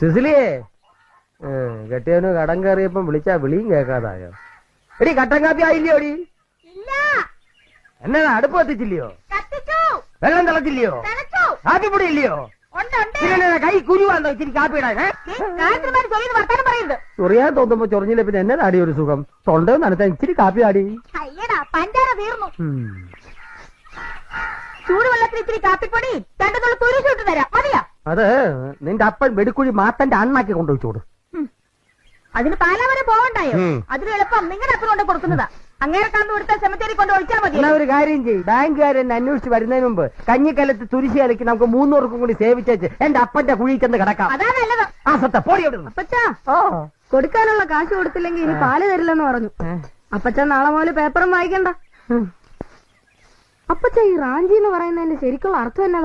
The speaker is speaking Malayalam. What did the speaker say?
സിസിലിയേ കെട്ടിയവന് കടം കയറിയപ്പം വിളിച്ചാ വിളിയും കേൾക്കാതായോ? എടി കട്ടൻ കാപ്പി ആയില്ലയോ? എടി എന്നാ അടുപ്പ് കത്തിച്ചില്ലയോ? വെള്ളം തിളച്ചില്ലയോ? കാപ്പിപ്പൊടി ഇല്ലയോ? കൈ കുരുവാന്നോ ഇച്ചിരി കാപ്പി ഇടാൻ? ചൊറിയാൻ തോന്നുമ്പോ ചൊറിഞ്ഞില്ല പിന്നെ എന്നെ ആടി ഒരു സുഖം. തൊണ്ട നനത്താൻ ഇച്ചിരി കാപ്പി ആടി. ചൂടുവെള്ളത്തിൽ ഇത്തിരി കാപ്പിപ്പൊടി രണ്ടു തുരിച്ചിട്ട് തരാം, മതിയാ? അത് നിന്റെ അപ്പൻ വെടുക്കുഴി മാത്തന്റെ അണ്ണാക്കി കൊണ്ടുവച്ചോട്. അതിന് പാലാ വരെ പോകണ്ടായോ? അതിന് എളുപ്പം നിങ്ങളുടെ അപ്പൻ കൊണ്ട് കൊടുക്കുന്നതാ. അങ്ങനെ കണ്ടു കൊടുത്താൽ സെമിത്തേരി കൊണ്ട് ഒഴിച്ചാൽ മതി. എന്നാ ഒരു കാര്യം ചെയ്യും, ബാങ്കുകാരെന്നെ അന്വേഷിച്ച് വരുന്നതിന് മുമ്പ് കഞ്ഞിക്കലത്ത് തുരിശി കളിക്ക് നമുക്ക് 300 കൂടി സേവിച്ചേച്ച് എന്റെ അപ്പന്റെ കുഴി ചെന്ന് കിടക്കാം. അതാ നല്ലത്. ആ സത്ത പോടി. അപ്പച്ചാ കൊടുക്കാനുള്ള കാശ് കൊടുത്തില്ലെങ്കിൽ ഇനി പാല് തരില്ലെന്ന് പറഞ്ഞു. അപ്പച്ചാ നാളെ മുതൽ പേപ്പറും വായിക്കണ്ട. അപ്പച്ചാ ഈ റാഞ്ചി എന്ന് പറയുന്നതിന്റെ ശരിക്കുള്ള അർത്ഥം എന്നതാ?